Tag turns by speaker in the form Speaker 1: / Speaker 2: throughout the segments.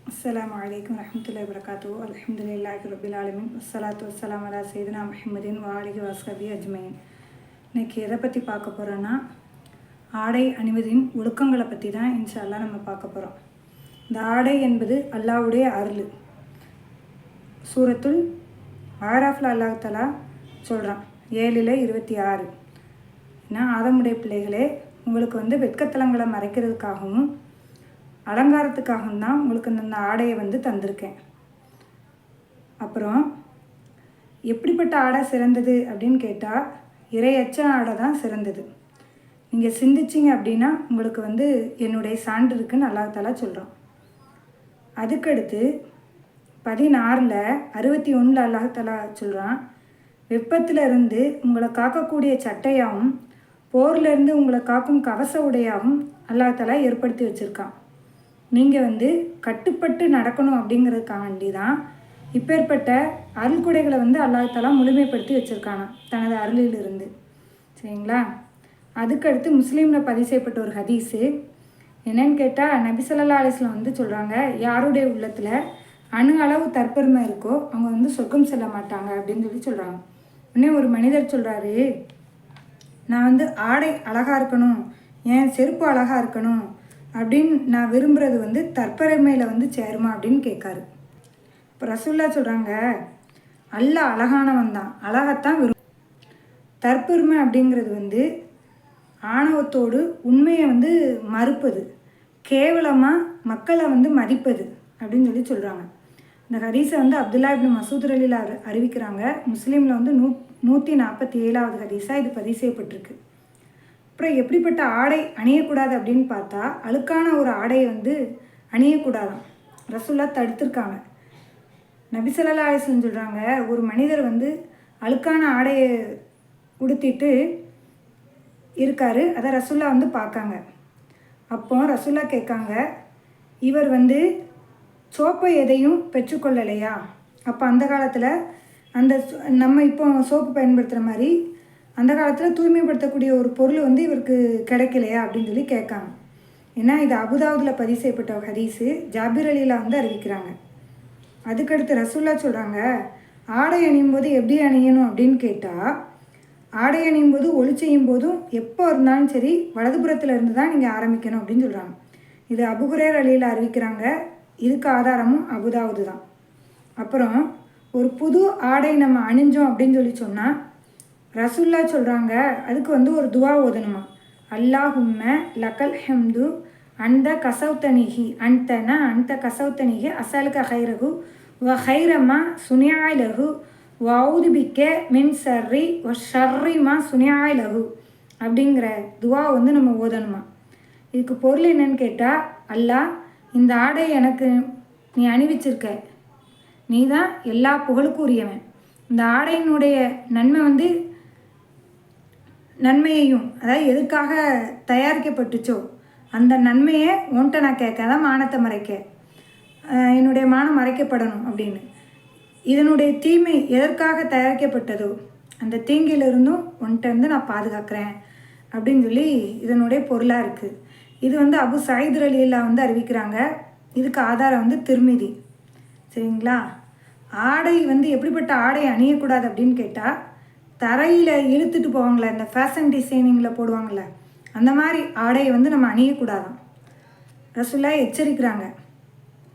Speaker 1: அஸ்ஸலாமு அலைக்கும் வரஹ்மத்துல்லாஹி வபரகாத்துஹு. அல்ஹம்துலில்லாஹி ரப்பில் ஆலமீன். வஸ்ஸலாத்து வஸ்ஸலாமு அலா சய்யிதினா முஹம்மதின் வ ஆலிஹி வஸஹ்பிஹி அஜ்மஈன். இன்னைக்கு எதை பற்றி பார்க்க போகிறோன்னா, ஆடை அணிவதின் ஒழுக்கங்களை பற்றி தான் இன்ஷா அல்லாஹ் நம்ம பார்க்க போகிறோம். இந்த ஆடை என்பது அல்லாஹ்வுடைய அருள். சூரத்துல் ஆராஃபில் அல்லாஹ் தஆலா சொல்கிறான் 7:26. ஏன்னா ஆதமுடைய பிள்ளைகளே, உங்களுக்கு வெட்கத்தலங்களை மறைக்கிறதுக்காகவும் அலங்காரத்துக்காகவும் தான் உங்களுக்கு இந்த ஆடையை தந்திருக்கேன். அப்புறம் எப்படிப்பட்ட ஆடை சிறந்தது அப்படின்னு கேட்டால், இறையச்ச ஆடை தான் சிறந்தது. நீங்கள் சிந்திச்சிங்க அப்படின்னா உங்களுக்கு என்னுடைய சான்று இருக்குன்னு அல்லாஹ் தஆலா சொல்கிறான். அதுக்கடுத்து 16:61 அல்லாஹ் தஆலா சொல்கிறான், வெப்பத்தில் இருந்து உங்களை காக்கக்கூடிய சட்டையாகவும் போர்லேருந்து உங்களை காக்கும் கவச உடையாகவும் அல்லாஹ் தஆலா ஏற்படுத்தி வச்சுருக்கான். நீங்கள் கட்டுப்பட்டு நடக்கணும் அப்படிங்கிறதுக்காண்டி தான் இப்பேற்பட்ட அருள்கொடைகளை அல்லாஹ் தஆலா முழுமைப்படுத்தி வச்சுருக்கானா தனது அருளிலிருந்து. சரிங்களா? அதுக்கடுத்து முஸ்லீமில் பதிவு செய்யப்பட்ட ஒரு ஹதீஸு என்னன்னு கேட்டால், நபி ஸல்லல்லாஹு அலைஹி வஸல்லம் சொல்கிறாங்க, யாருடைய உள்ளத்தில் அணு அளவு தற்பெருமை இருக்கோ அவங்க சொர்க்கம் செல்ல மாட்டாங்க அப்படின்னு சொல்கிறாங்க. உடனே ஒரு மனிதர் சொல்கிறாரு, நான் ஆடை அழகாக இருக்கணும், என் செருப்பு அழகாக இருக்கணும் அப்படின்னு நான் விரும்புகிறது தற்பெருமையில் சேருமா அப்படின்னு கேட்காரு. இப்போ ரசூலுல்லாஹ் சொல்கிறாங்க, அல்லாஹ் அழகானவன் தான், அழகத்தான் தற்பெருமை அப்படிங்கிறது ஆணவத்தோடு உண்மையை மறுப்பது, கேவலமாக மக்களை மதிப்பது அப்படின்னு சொல்கிறாங்க. இந்த ஹதீஸை அப்துல்லா இப்னு மசூத் ரலியல்லாஹு அறிவிக்கிறாங்க. முஸ்லீமில் 147வது ஹதீஸாக இது பதிவு செய்யப்பட்டிருக்கு. அப்புறம் எப்படிப்பட்ட ஆடை அணியக்கூடாது அப்படின்னு பார்த்தா, அழுக்கான ஒரு ஆடையை அணியக்கூடாதான் ரசூலுல்லாஹ் தடுத்திருக்காங்க. நபி ஸல்லல்லாஹு அலைஹி வஸல்லம் சொல்கிறாங்க, ஒரு மனிதர் அழுக்கான ஆடையை உடுத்திட்டு இருக்காரு. அதை ரசூலுல்லாஹ் பார்க்காங்க. அப்போ ரசூலுல்லாஹ் கேட்காங்க, இவர் சோப்பை எதையும் பெற்றுக்கொள்ளலையா? அப்போ அந்த காலத்தில் நம்ம இப்போ சோப்பு பயன்படுத்துகிற மாதிரி அந்த காலத்தில் தூய்மைப்படுத்தக்கூடிய ஒரு பொருள் இவருக்கு கிடைக்கலையா அப்படின்னு கேட்காங்க. ஏன்னா இது அபுதாவுதில் பதிவு செய்யப்பட்ட ஹதீஸு. ஜாபிர் ரலியல்லாஹு அறிவிக்கிறாங்க. அதுக்கடுத்து ரசூலுல்லாஹ் சொல்கிறாங்க, ஆடை அணியும் போது எப்படி அணியணும் அப்படின்னு கேட்டால், ஆடை அணியும் போது ஒளி செய்யும் போதும் எப்போ இருந்தாலும் சரி வலதுபுறத்தில் இருந்து தான் நீங்கள் ஆரம்பிக்கணும் அப்படின்னு சொல்கிறாங்க. இது அபூ ஹுரைரா ரலியல்லாஹு அறிவிக்கிறாங்க. இதுக்கு ஆதாரமும் அபுதாவுது தான். அப்புறம் ஒரு புது ஆடை நம்ம அணிஞ்சோம் அப்படின்னு சொன்னால் ரசூலுல்லாஹ் சொல்கிறாங்க, அதுக்கு ஒரு துவா ஓதணுமா. அல்லாஹும்ம லக்கல் ஹம்து அந்த கசௌத்தனிஹி அந்த கசௌத்தனிஹி அசலுக்க ஹைரகு வ ஹைரமா சுனியாயிலகு வவுதுபிக்க மின் சர்ரி வ ஷர்ரிமா சுனியாயிலகு அப்படிங்கிற துவா நம்ம ஓதணுமா. இதுக்கு பொருள் என்னன்னு கேட்டால், அல்லாஹ் இந்த ஆடை எனக்கு நீ அணிவிச்சிருக்க, நீ தான் எல்லா புகழுக்கும் உரியவன். இந்த ஆடையினுடைய நன்மையையும், அதாவது எதுக்காக தயாரிக்கப்பட்டுச்சோ அந்த நன்மையை உன்ட்ட நான் கேட்க, அதான் மானத்தை மறைக்க, என்னுடைய மானம் மறைக்கப்படணும் அப்படின்னு. இதனுடைய தீமை எதற்காக தயாரிக்கப்பட்டதோ அந்த தீங்கிலிருந்தும் உன்ட்ட நான் பாதுகாக்கிறேன் அப்படின்னு இதனுடைய பொருளாக இருக்குது. இது அபு சயீத் ரலியல்லாஹு அறிவிக்கிறாங்க. இதுக்கு ஆதாரம் திர்மிதி. சரிங்களா? ஆடை எப்படிப்பட்ட ஆடை அணியக்கூடாது அப்படின்னு கேட்டால், தரையில் இழுத்துட்டு போவாங்களே, இந்த ஃபேஷன் டிசைனிங்கில் போடுவாங்கள்ல, அந்த மாதிரி ஆடையை நம்ம அணியக்கூடாதான் ரசூலுல்லாஹ் எச்சரிக்கிறாங்க.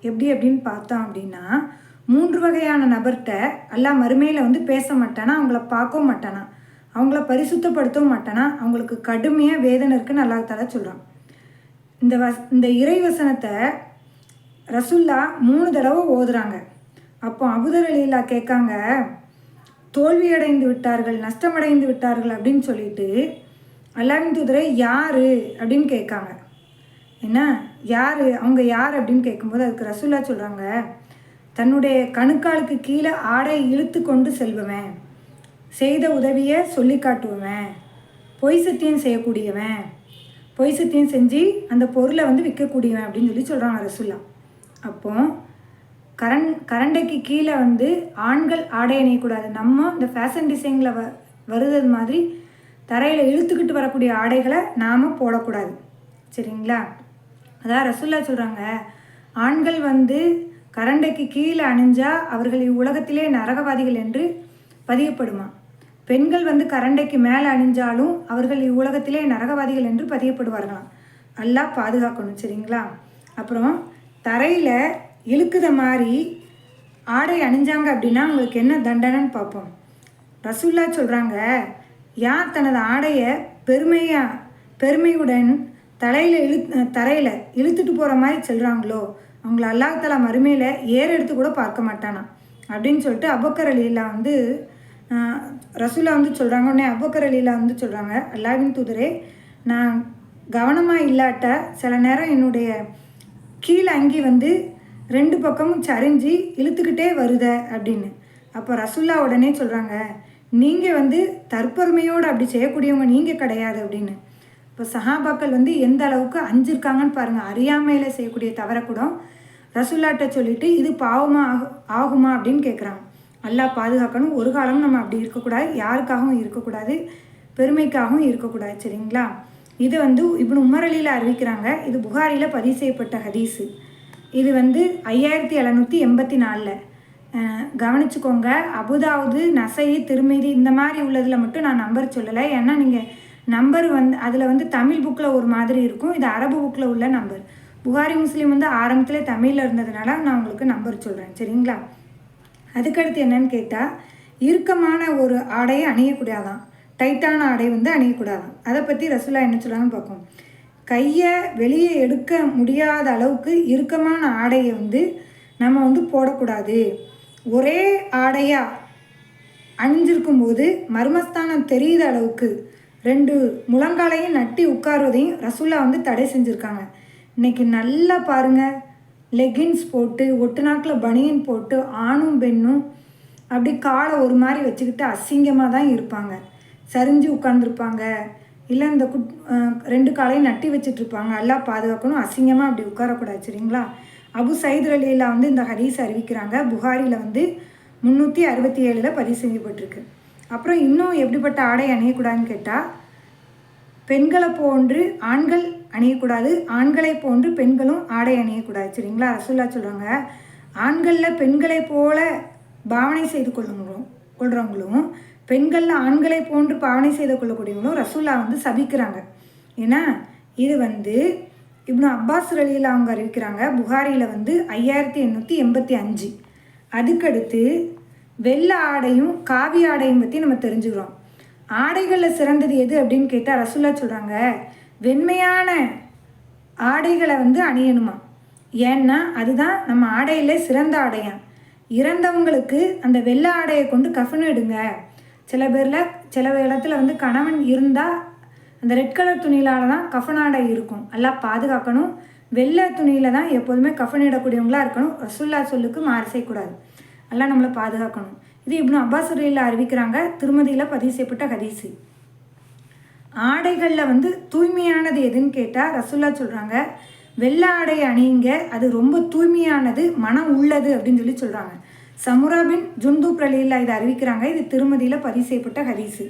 Speaker 1: எப்படி அப்படின்னு பார்த்தோம் அப்படின்னா, 3 வகையான நபர்கிட்ட அல்லாஹ் மறுமையில் பேச மாட்டானா, அவங்கள பார்க்கவும் மாட்டானா, அவங்கள பரிசுத்தப்படுத்தவும் மாட்டானா, அவங்களுக்கு கடுமையாக வேதனை இருக்குன்னு அல்லாஹ் தஆலா சொல்கிறான். இந்த இறைவசனத்தை ரசூலுல்லாஹ் 3 தடவை ஓதுறாங்க. அப்போ அபூதர் ரலியல்லாஹு கேட்காங்க, தோல்வியடைந்து விட்டார்கள், நஷ்டமடைந்து விட்டார்கள் அப்படின்னு சொல்லிட்டு அல்லாஹ்வின் தூதரை யார் அப்படின்னு கேட்காங்க. என்ன யார், அவங்க யார் அப்படின்னு கேட்கும்போது அதுக்கு ரசூலுல்லாஹ் சொல்கிறாங்க, தன்னுடைய கணுக்காலுக்கு கீழே ஆடை இழுத்து கொண்டு செல்பவன், செய்த உதவியை சொல்லி காட்டுவவன், பொய் சத்தியம் செய்யக்கூடியவன், பொய் சத்தியம் செஞ்சு அந்த பொருளை விற்கக்கூடியவன் அப்படின்னு சொல்கிறாங்க ரசூலுல்லாஹ். அப்போ கரண்டைக்கு கீழே ஆண்கள் ஆடை அணியக்கூடாது. நம்ம இந்த ஃபேஷன் டிசைனில் வருது மாதிரி தரையில் இழுத்துக்கிட்டு வரக்கூடிய ஆடைகளை நாம் போடக்கூடாது. சரிங்களா? அதான் ரசூலுல்லாஹ் சொல்கிறாங்க, ஆண்கள் வந்து கரண்டைக்கு கீழே அணிஞ்சால் அவர்கள் இவ்வுலகத்திலே நரகவாதிகள் என்று பதியப்படுமா. பெண்கள் வந்து கரண்டைக்கு மேலே அணிஞ்சாலும் அவர்கள் இவ்வுலகத்திலே நரகவாதிகள் என்று பதியப்படுவார்களாம். அல்லாஹ் பாதுகாக்கணும். சரிங்களா. அப்புறம் தரையில் இழுக்குத மாதிரி ஆடை அணிஞ்சாங்க அப்படின்னா உங்களுக்கு என்ன தண்டனைன்னு பார்ப்போம். ரசூல்லா சொல்கிறாங்க, யார் தனது ஆடையை பெருமையுடன் தரையில் இழுத்துட்டு போகிற மாதிரி சொல்கிறாங்களோ அவங்கள அல்லாஹ் தஆலா மறுமையில் எடுத்து கூட பார்க்க மாட்டானா அப்படின்னு சொல்லிட்டு அபூபக்கர் ரலியல்லாஹு வந்து ரசூல்லா வந்து சொல்கிறாங்க. உடனே அபூபக்கர் ரலியல்லாஹு வந்து சொல்கிறாங்க, அல்லாஹ்வின் தூதரே, நான் கவனமாக இல்லாட்ட சில நேரம் என்னுடைய கீழே அங்கி வந்து 2 பக்கமும் சரிஞ்சு இழுத்துக்கிட்டே வருத அப்படின்னு. அப்போ ரசூல்லா உடனே சொல்கிறாங்க, நீங்கள் வந்து தற்பெருமையோடு அப்படி செய்யக்கூடியவங்க நீங்கள் கிடையாது அப்படின்னு. இப்போ சஹாபாக்கள் வந்து எந்த அளவுக்கு அஞ்சிருக்காங்கன்னு பாருங்கள். அறியாமையில் செய்யக்கூடிய தவறை கூட ரசூல்லாட்ட சொல்லிவிட்டு இது பாவமாக ஆகுமா அப்படின்னு கேட்குறாங்க. அல்லாஹ் பாதுகாக்கணும். ஒரு காலமும் நம்ம அப்படி இருக்கக்கூடாது, யாருக்காகவும் இருக்கக்கூடாது, பெருமைக்காகவும் இருக்கக்கூடாது. சரிங்களா. இது வந்து இப்னு உமர் அலியில் அறிவிக்கிறாங்க. இது புகாரியில் பதிவு செய்யப்பட்ட ஹதீஸு. இது வந்து 5784. கவனிச்சுக்கோங்க. அபுதாவுது, நசை, திருமிதி இந்த மாதிரி உள்ளதில் மட்டும் நான் நம்பர் சொல்லலை. ஏன்னா நீங்கள் நம்பர் வந்து அதில் வந்து தமிழ் புக்கில் ஒரு மாதிரி இருக்கும், இது அரபு புக்கில் உள்ள நம்பர். புகாரி முஸ்லீம் வந்து ஆரம்பத்தில் தமிழில் இருந்ததுனால நான் உங்களுக்கு நம்பர் சொல்கிறேன். சரிங்களா. அதுக்கடுத்து என்னன்னு கேட்டால், இறுக்கமான ஒரு ஆடையை அணியக்கூடாதான், டைட்டான ஆடை வந்து அணியக்கூடாதான். அதை பற்றி ரசூலா என்ன சொல்கிறாங்கன்னு பார்ப்போம். கையை வெளியே எடுக்க முடியாத அளவுக்கு இறுக்கமான ஆடையை வந்து நம்ம வந்து போடக்கூடாது. ஒரே ஆடையாக அணிஞ்சிருக்கும்போது மர்மஸ்தானம் தெரிகிற அளவுக்கு 2 முழங்காலையும் நட்டி உட்காருவதையும் ரசூலா வந்து தடை செஞ்சுருக்காங்க. இன்றைக்கி நல்லா பாருங்கள், லெகின்ஸ் போட்டு ஒட்டுநாக்கில் பனியன் போட்டு ஆணும் பெண்ணும் அப்படி காலை ஒரு மாதிரி வச்சுக்கிட்டு அசிங்கமாக தான் இருப்பாங்க. சரிஞ்சு உட்காந்துருப்பாங்க, இல்லை இந்த 2 காலையும் நட்டி வச்சுட்ருப்பாங்க. எல்லாம் பாதுகாக்கணும். அசிங்கமாக அப்படி உட்காரக்கூடாது. சரிங்களா. அபு சயீத் ரலியல்லாஹு வந்து இந்த ஹதீஸ் அறிவிக்கிறாங்க. புகாரியில் வந்து 367 பதிவு செய்யப்பட்டிருக்கு. அப்புறம் இன்னும் எப்படிப்பட்ட ஆடை அணியக்கூடாதுன்னு கேட்டால், பெண்களை போன்று ஆண்கள் அணியக்கூடாது, ஆண்களை போன்று பெண்களும் ஆடை அணியக்கூடாது. சரிங்களா. ரசூல்லா சொல்கிறாங்க, ஆண்களில் பெண்களை போல பாவனை செய்து கொள்கிறவங்களும் பெண்களில் ஆண்களை போன்று பாவனை செய்து கொள்ளக்கூடியவங்களும் ரசூல்லா வந்து சபிக்கிறாங்க. ஏன்னா இது வந்து இப்னு அப்பாஸ் ரலியல்லாஹு அவங்க அறிவிக்கிறாங்க. புகாரியில் வந்து 5885. அதுக்கடுத்து வெள்ளை ஆடையும் காவி ஆடையும் பற்றி நம்ம தெரிஞ்சுக்கிறோம். ஆடைகளில் சிறந்தது எது அப்படின்னு கேட்டால் ரசூல்லா சொல்கிறாங்க, வெண்மையான ஆடைகளை வந்து அணியணுமா. ஏன்னா அதுதான் நம்ம ஆடையில் சிறந்த ஆடையாம். இறந்தவங்களுக்கு அந்த வெள்ளை ஆடையை கொண்டு கஃன் எடுங்க. சில இடத்துல வந்து கணவன் இருந்தால் அந்த ரெட் கலர் துணியிலால் தான் கஃன் ஆடை இருக்கும். எல்லாம் பாதுகாக்கணும். வெள்ளை துணியில் தான் எப்போதுமே கஃன் இடக்கூடியவங்களாக இருக்கணும். ரசூல்லா சொல்லுக்கு மாறு செய்யக்கூடாது. எல்லாம் நம்மளை பாதுகாக்கணும். இது இப்னு அப்பாஸ் ரலியல்லாஹு அறிவிக்கிறாங்க. திருமதியில் பதிவு செய்யப்பட்ட ஹதீஸு. ஆடைகளில் வந்து தூய்மையானது எதுன்னு கேட்டால் ரசூல்லா சொல்கிறாங்க, வெள்ளை ஆடை அணியுங்க, அது ரொம்ப தூய்மையானது, மனம் உள்ளது அப்படின்னு சொல்லி சொல்கிறாங்க. சமுரா பின் ஜுந்தூப் ரலியல்லாஹு இதை அறிவிக்கிறாங்க. இது திருமதியில் பதிவு செய்யப்பட்ட ஹதீஸு.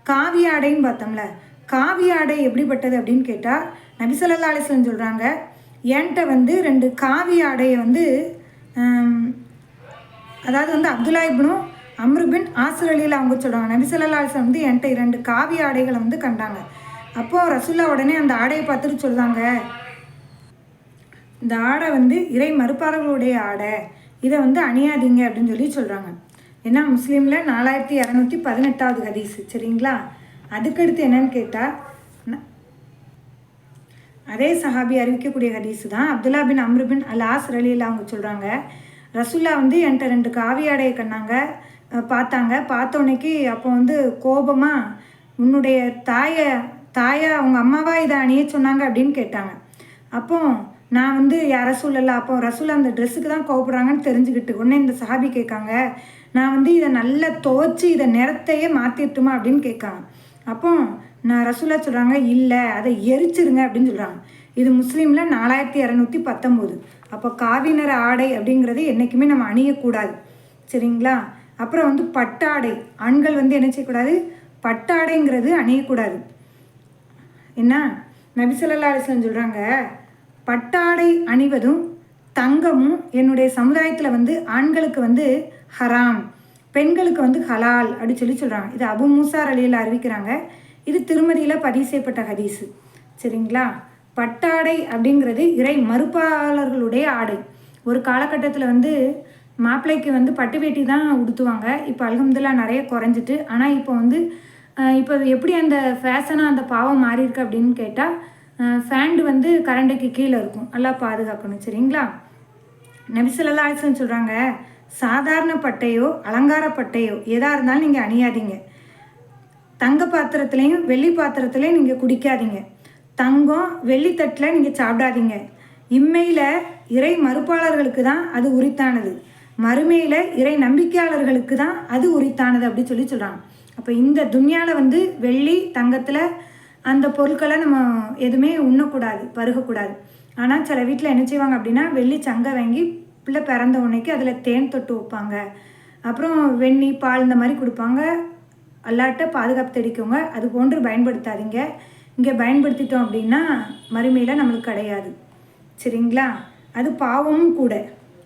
Speaker 1: காவி ஆடைன்னு பார்த்தோம்ல, காவி ஆடை எப்படிப்பட்டது அப்படின்னு கேட்டால் நபி ஸல்லல்லாஹு அலைஹி வஸல்லம் சொல்கிறாங்க, என்கிட்ட வந்து 2 காவி ஆடையை வந்து அதாவது வந்து அப்துல்லா இப்னு அம்ரு பின் ஆஸ் ரலியல்லாஹு அவங்க சொல்கிறாங்க, நபி ஸல்லல்லாஹு அலைஹி வஸல்லம் வந்து என்கிட்ட 2 காவி ஆடைகளை வந்து கண்டாங்க. அப்போது ரசூல்லா உடனே அந்த ஆடையை பார்த்துட்டு சொல்கிறாங்க, இந்த ஆடை வந்து இறை மறுப்பாளர்களுடைய ஆடை, இதை வந்து அணியாதீங்க அப்படின்னு சொல்லி சொல்கிறாங்க. ஏன்னா முஸ்லீமில் 4218 ஹதீஸு. சரிங்களா. அதுக்கடுத்து என்னன்னு கேட்டால், அதே சஹாபி அறிவிக்கக்கூடிய ஹதீஸு தான். அப்துல்லா பின் அம்ரு பின் ஆஸ் ரலியல்லாஹு அவங்க சொல்கிறாங்க, ரசூல்லா வந்து என்கிட்ட 2 காவி ஆடையை கண்ணாங்க, பார்த்தோன்னைக்கு அப்போ வந்து கோபமாக, உன்னுடைய தாயை அவங்க அம்மாவா இதை அணிய சொன்னாங்க அப்படின்னு கேட்டாங்க. அப்போ நான் வந்து யார சூழல்ல, அப்போ ரசூலா அந்த ட்ரெஸ்ஸுக்கு தான் கோவப்படுறாங்கன்னு தெரிஞ்சுக்கிட்டு உடனே இந்த சஹாபி கேட்காங்க, நான் வந்து இதை நல்லா துவைச்சி இதை நிறத்தையே மாற்றிட்டுமா அப்படின்னு கேட்காங்க. அப்போ நான் ரசூலா சொல்கிறாங்க, இல்லை அதை எரிச்சிருங்க அப்படின்னு சொல்கிறாங்க. இது முஸ்லீமில் 4219. அப்போ காவி நிற ஆடை அப்படிங்கிறது என்றைக்குமே நம்ம அணியக்கூடாது. சரிங்களா. அப்புறம் வந்து பட்டாடை, ஆண்கள் வந்து என்ன செய்யக்கூடாது, பட்டாடைங்கிறது அணியக்கூடாது. என்ன நபி ஸல்லல்லாஹு அலைஹி வஸல்லம் சொல்கிறாங்க, பட்டாடை அணிவதும் தங்கமும் என்னுடைய சமுதாயத்தில் வந்து ஆண்களுக்கு வந்து ஹராம், பெண்களுக்கு வந்து ஹலால் அப்படி சொல்கிறாங்க. இது அபு மூசா ரலியல்லாஹு அறிவிக்கிறாங்க. இது திருமதியில் பதிவு செய்யப்பட்ட ஹதீஸு. சரிங்களா? பட்டாடை அப்படிங்கிறது இறை மறுப்பாளர்களுடைய ஆடை. ஒரு காலகட்டத்தில் வந்து மாப்பிள்ளைக்கு வந்து பட்டு வேட்டி தான் உடுத்துவாங்க. இப்போ அல்ஹம்துலில்லாஹ் நிறைய குறைஞ்சிட்டு. ஆனால் இப்போ எப்படி அந்த ஃபேஷனாக அந்த பாவம் மாறி இருக்கு அப்படின்னு கேட்டால், ஃபேண்டு வந்து கரண்டைக்கு கீழே இருக்கும். நல்லா பாதுகாக்கணும். சரிங்களா? நபி ஸல்லல்லாஹு அலைஹி வஸல்லம் சொல்கிறாங்க, சாதாரண பட்டையோ அலங்கார பட்டையோ எதாக இருந்தாலும் நீங்கள் அணியாதீங்க. தங்க பாத்திரத்துலேயும் வெள்ளி பாத்திரத்துலேயும் நீங்கள் குடிக்காதீங்க. தங்கம் வெள்ளி தட்டில் நீங்கள் சாப்பிடாதீங்க. இம்மையில் இறை மறுப்பாளர்களுக்கு தான் அது உரித்தானது, மறுமையில் இறை நம்பிக்கையாளர்களுக்கு தான் அது உரித்தானது அப்படி சொல்கிறாங்க. அப்போ இந்த துன்யாவில் வந்து வெள்ளி தங்கத்தில் அந்த பொருட்களை நம்ம எதுவுமே உண்ணக்கூடாது, பருகக்கூடாது. ஆனால் சில வீட்டில் என்ன செய்வாங்க அப்படின்னா, வெள்ளி சங்கை வாங்கி பிள்ளை பிறந்த உன்னைக்கு அதில் தேன் தொட்டு வைப்பாங்க. அப்புறம் வெண்ணெய் பால் இந்த மாதிரி கொடுப்பாங்க. அல்லாட்ட பாதுகாப்பு தேடிக்கோங்க. அது போன்று பயன்படுத்தாதீங்க. இங்கே பயன்படுத்திட்டோம் அப்படின்னா மறுமையில் நம்மளுக்கு கிடையாது. சரிங்களா? அது பாவமும் கூட.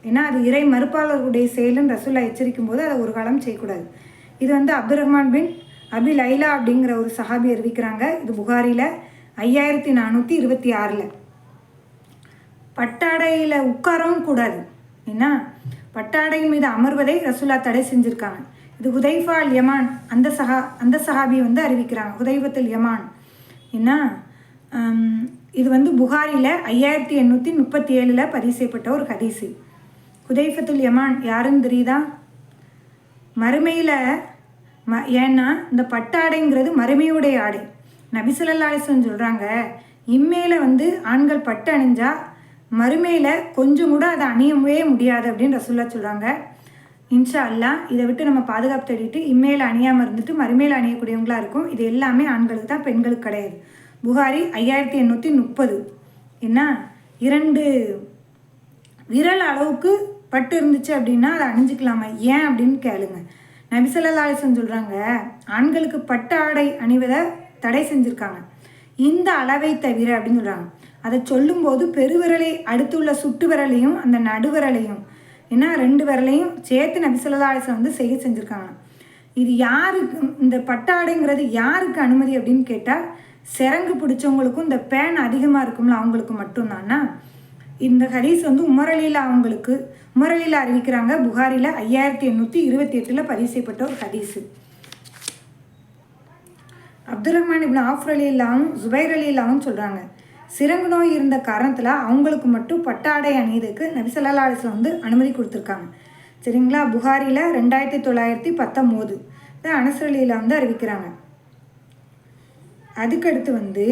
Speaker 1: ஏன்னா அது இறை மறுப்பாளர்களுடைய செயலுன்னு ரசூலுல்லாஹ் எச்சரிக்கும் போது அதை ஒரு காலம் செய்யக்கூடாது. இது வந்து அப்துல் ரஹ்மான் பின் அபி லைலா அப்படிங்கிற ஒரு சஹாபி அறிவிக்கிறாங்க. இது புகாரில் 5426. பட்டாடையில் உட்காரவும் கூடாது. ஏன்னா பட்டாடையின் மீது அமர்வதை ரசூலுல்லாஹ் தடை செஞ்சுருக்காங்க. இது ஹுதைஃபா அல் யமான் அந்த சஹாபி வந்து அறிவிக்கிறாங்க. ஹுதைஃபத்துல் யமான். ஏன்னா இது வந்து புகாரில் 5837 பதிவு செய்யப்பட்ட ஒரு ஹதீஸு. ஹுதைஃபத்துல் யமான் யாருன்னு தெரியுதா? மறுமையில் ஏன்னா இந்த பட்டாடைங்கிறது மறுமையுடைய ஆடை. நபி ஸல்லல்லாஹு அலைஹி வஸல்லம் சொல்கிறாங்க, இம்மையில் வந்து ஆண்கள் பட்டு அணிஞ்சால் மறுமையில் கொஞ்சம் கூட அதை அணியவே முடியாது அப்படின்னு ரசூலுல்லாஹ் சொல்கிறாங்க. இன்ஷா அல்லாஹ் இதை விட்டு நம்ம பாதுகாப்பு தேடிட்டு இம்மையில் அணியாமல் இருந்துட்டு மறுமையில் அணியக்கூடியவங்களாக இருக்கும். இது எல்லாமே ஆண்களுக்கு தான், பெண்களுக்கு கிடையாது. புகாரி 5830. என்ன 2 விரல் அளவுக்கு பட்டு இருந்துச்சு அப்படின்னா அதை அணிஞ்சிக்கலாமா? ஏன் அப்படின்னு கேளுங்க. நபி ஸல்லல்லாஹு அலைஹி வஸல்லம் சொல்கிறாங்க, ஆண்களுக்கு பட்டு ஆடை அணிவதை தடை செஞ்சுருக்காங்க இந்த அளவை தவிர அப்படின்னு சொல்கிறாங்க. அதை சொல்லும்போது பெருவிரலை அடுத்துள்ள சுட்டு விரலையும் அந்த நடுவிரலையும், ஏன்னா 2 விரலையும் சேர்த்து நபி ஸல்லல்லாஹு அலைஹி வஸல்லம் வந்து செய்ய செஞ்சுருக்காங்க. இது யாருக்கு இந்த பட்டாடைங்கிறது யாருக்கு அனுமதி அப்படின்னு கேட்டால், சிறங்கு பிடிச்சவங்களுக்கும் இந்த பேன் அதிகமாக இருக்கும்ல அவங்களுக்கு மட்டும்தானா. இந்த ஹதீஸ் வந்து உமர் அலிலா அறிவிக்கிறாங்க. புகாரில் 5828 பதிவு செய்யப்பட்ட ஒரு ஹதீஸு. அப்துல் ரஹ்மான் இப்னு ஆஃப் ரலியல்லாஹு ஜுபைர் ரலியல்லாஹு சொல்கிறாங்க, சிறங்கு நோய் இருந்த காரணத்தில் அவங்களுக்கு மட்டும் பட்டாடை அணியதுக்கு நபி ஸல்லல்லாஹு அலைஹி வஸல்லம் வந்து அனுமதி கொடுத்துருக்காங்க. சரிங்களா? புகாரில் 2919 அனஸ் ரலியல்லாஹு வந்து அறிவிக்கிறாங்க. அதுக்கடுத்து வந்து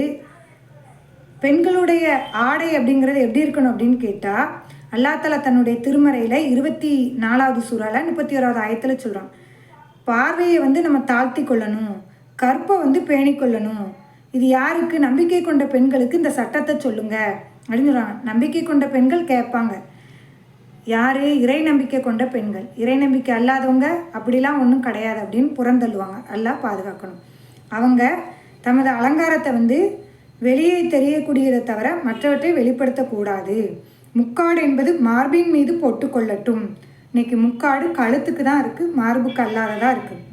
Speaker 1: பெண்களுடைய ஆடை அப்படிங்கிறது எப்படி இருக்கணும் அப்படின்னு கேட்டால், அல்லாஹ் தஆலா தன்னுடைய திருமறையில் 24வது சூறால 31வது ஆயத்தில் சொல்கிறான், பார்வையை வந்து நம்ம தாழ்த்தி கொள்ளணும், கற்பை வந்து பேணி கொள்ளணும். இது யாருக்கு? நம்பிக்கை கொண்ட பெண்களுக்கு இந்த சட்டத்தை சொல்லுங்க அப்படின்னு சொல்கிறாங்க. நம்பிக்கை கொண்ட பெண்கள் கேட்பாங்க. யார்? இறை நம்பிக்கை கொண்ட பெண்கள். இறை நம்பிக்கை அல்லாதவங்க அப்படிலாம் ஒன்றும் கிடையாது அப்படின்னு புறந்தள்ளுவாங்க. அல்லாஹ் பாதுகாக்கணும். அவங்க தமது அலங்காரத்தை வந்து வெளியே தெரியக்கூடியதை தவிர மற்றவற்றை வெளிப்படுத்தக்கூடாது. முக்காடு என்பது மார்பின் மீது போட்டுக்கொள்ளட்டும். இன்னைக்கு முக்காடு கழுத்துக்கு தான் இருக்குது, மார்புக்கு அல்லாததாக இருக்குது.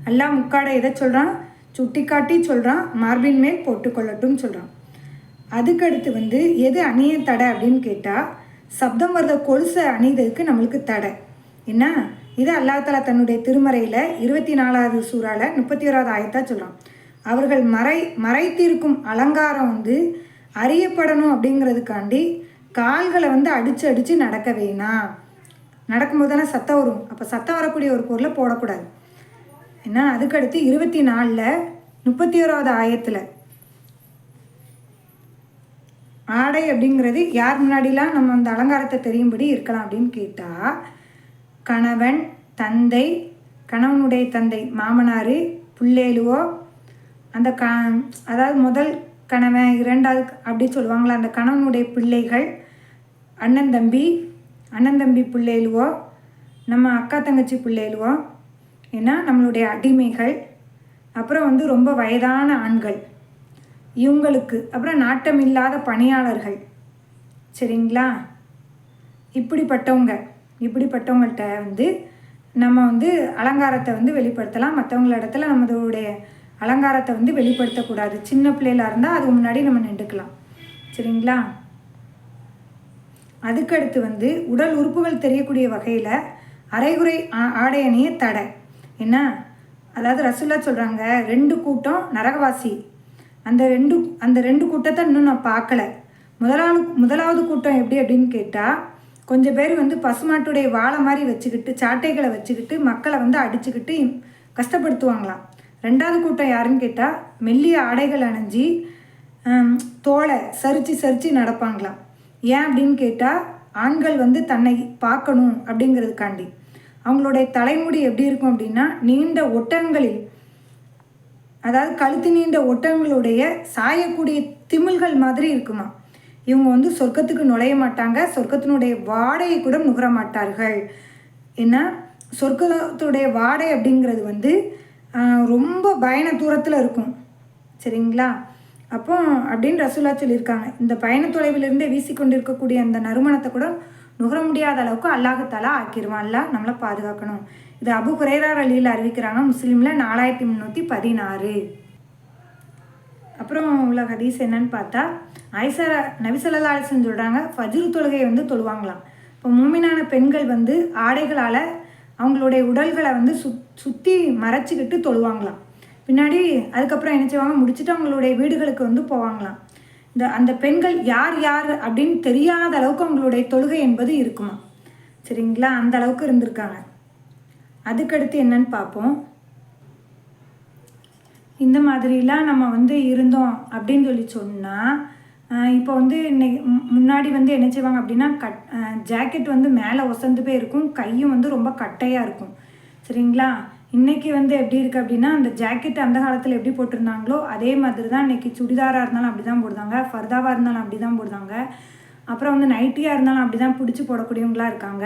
Speaker 1: அல்லாஹ் முக்காடை எதை சொல்கிறான்? சுட்டி காட்டி சொல்கிறான், மார்பின் மேல் போட்டுக்கொள்ளட்டும் சொல்கிறான். அதுக்கடுத்து வந்து எது அணிய தடை அப்படின்னு கேட்டால், சப்தம் வர்ற கொலுசை அணிததுக்கு நம்மளுக்கு தடை. என்ன? இது அல்லாஹ் தஆலா தன்னுடைய திருமறையில் 24வது சூறால 31வது ஆயத்தா சொல்கிறான். அவர்கள் மறைத்திருக்கும் அலங்காரம் வந்து அறியப்படணும் அப்படிங்கிறதுக்காண்டி கால்களை வந்து அடித்து நடக்க வேணாம். நடக்கும்போது தானே சத்தம் வரும். அப்போ சத்தம் வரக்கூடிய ஒரு பொருளை போடக்கூடாது. ஏன்னா அதுக்கடுத்து 24ல் 31வது ஆயத்தில் ஆடை அப்படிங்கிறது யார் முன்னாடிலாம் நம்ம அந்த அலங்காரத்தை தெரியும்படி இருக்கலாம் அப்படின்னு கேட்டால், கணவன், தந்தை, கணவனுடைய தந்தை, மாமனார், பிள்ளைகளுவோ, அந்த அதாவது முதல் கணவன், 2வது அப்படி சொல்லுவாங்களா, அந்த கணவனுடைய பிள்ளைகள், அண்ணன் தம்பி பிள்ளைகளுவோ, நம்ம அக்கா தங்கச்சி பிள்ளைகளுவோ, ஏன்னா நம்மளுடைய அடிமைகள், அப்புறம் வந்து ரொம்ப வயதான ஆண்கள், இவங்களுக்கு, அப்புறம் நாட்டம் இல்லாத பணியாளர்கள். சரிங்களா? இப்படிப்பட்டவங்கள்ட்ட வந்து நம்ம வந்து அலங்காரத்தை வந்து வெளிப்படுத்தலாம். மற்றவங்கள இடத்துல நம்மளுடைய அலங்காரத்தை வந்து வெளிப்படுத்தக்கூடாது. சின்ன பிள்ளையில இருந்தால் அதுக்கு முன்னாடி நம்ம நின்றுக்கலாம். சரிங்களா? அதுக்கடுத்து வந்து உடல் உறுப்புகள் தெரியக்கூடிய வகையில் அரைகுறை ஆடை அணிய தடை. என்ன, அதாவது ரசூலா சொல்கிறாங்க, 2 கூட்டம் நரகவாசி. அந்த ரெண்டு கூட்டத்தை இன்னும் நான் பார்க்கல. முதலாவது கூட்டம் எப்படி அப்படின்னு கேட்டால், கொஞ்சம் பேர் வந்து பசுமாட்டுடைய வாழை மாதிரி வச்சுக்கிட்டு சாட்டைகளை வச்சுக்கிட்டு மக்களை வந்து அடிச்சுக்கிட்டு கஷ்டப்படுத்துவாங்களாம். 2வது கூட்டம் யாருன்னு கேட்டால், மெல்லிய ஆடைகள் அணிஞ்சு தோலை சரித்து நடப்பாங்களாம். ஏன் அப்படின்னு கேட்டால், ஆண்கள் வந்து தன்னை பார்க்கணும் அப்படிங்கிறதுக்காண்டி. அவங்களுடைய தலைமுடி எப்படி இருக்கும் அப்படின்னா, நீண்ட ஒட்டகங்களில், அதாவது கழுத்து நீண்ட ஒட்டகங்களுடைய சாயக்கூடிய திமில்கள் மாதிரி இருக்குமா. இவங்க வந்து சொர்க்கத்துக்கு நுழைய மாட்டாங்க, சொர்க்கத்தினுடைய வாடையை கூட நுகர மாட்டார்கள். ஏன்னா சொர்க்கத்துடைய வாடை அப்படிங்கிறது வந்து ரொம்ப பயண தூரத்தில் இருக்கும். சரிங்களா? அப்போ அப்படின்னு ரசூலா சொல்லியிருக்காங்க. இந்த பயண தொலைவிலிருந்தே வீசிக்கொண்டு இருக்கக்கூடிய அந்த நறுமணத்தை கூட நுகர முடியாத அளவுக்கு அல்லாஹ்தாலா ஆக்கிடுவான். அல்லாஹ் நம்மளை பாதுகாக்கணும். இது அபு ஹுரைரா ரலியல்லாஹு அறிவிக்கிறாங்க, முஸ்லீமில் 4316. அப்புறம் உள்ள ஹதீஸ் என்னன்னு பார்த்தா, ஆயிஷா நபி ஸல்லல்லாஹு அலைஹி வஸல்லம் சொல்கிறாங்க, ஃபஜ்ர் தொழுகையை வந்து தொழுவாங்களாம். இப்போ மூமினான பெண்கள் வந்து ஆடைகளால் அவங்களுடைய உடல்களை வந்து சுற்றி மறைச்சிக்கிட்டு தொழுவாங்களாம். பின்னாடி அதுக்கப்புறம் என்ன செய்வாங்க, முடிச்சுட்டு அவங்களுடைய வீடுகளுக்கு வந்து போவாங்களாம். அந்த பெண்கள் யார் அப்படின்னு தெரியாத அளவுக்கு அவங்களுடைய தொழுகை என்பது இருக்குமா. சரிங்களா? அந்த அளவுக்கு இருந்திருக்காங்க. அதுக்கடுத்து என்னன்னு பார்ப்போம். இந்த மாதிரிலாம் நம்ம வந்து இருந்தோம் அப்படின்னு சொல்லி சொன்னால், இப்போ வந்து இன்னைக்கு முன்னாடி வந்து என்ன செய்வாங்க அப்படின்னா, ஜாக்கெட் வந்து மேலே ஒசந்து போய் இருக்கும், கையும் வந்து ரொம்ப கட்டையாக இருக்கும். சரிங்களா? இன்றைக்கி வந்து எப்படி இருக்குது அப்படின்னா, அந்த ஜாக்கெட் அந்த காலத்தில் எப்படி போட்டிருந்தாங்களோ அதே மாதிரி தான் இன்றைக்கி சுடிதாராக இருந்தாலும் அப்படி தான் போடுதாங்க, ஃபர்தாவாக இருந்தாலும் அப்படி தான் போடுதாங்க, அப்புறம் வந்து நைட்டியாக இருந்தாலும் அப்படி தான் பிடிச்சி போடக்கூடியவங்களாக இருக்காங்க.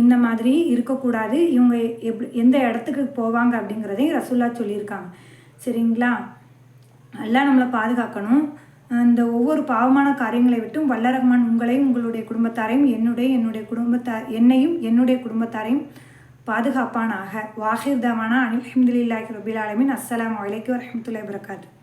Speaker 1: இந்த மாதிரி இருக்கக்கூடாது. இவங்க எந்த இடத்துக்கு போவாங்க அப்படிங்கிறதையும் ரசூல்லா சொல்லியிருக்காங்க. சரிங்களா? எல்லாம் நம்மளை பாதுகாக்கணும். இந்த ஒவ்வொரு பாவமான காரியங்களை விட்டும் வல்ல ரஹ்மான் உங்களையும் உங்களுடைய குடும்பத்தாரையும் என்னையும் என்னுடைய குடும்பத்தாரையும் பாதுகாப்பானாக. வாஹிர் தவானா அல்ஹம்துலில்லாஹி ரப்பில் ஆலமீன். அஸ்ஸலாமு அலைக்கும் வரஹ்மத்துல்லாஹி வபரகாத்துஹு.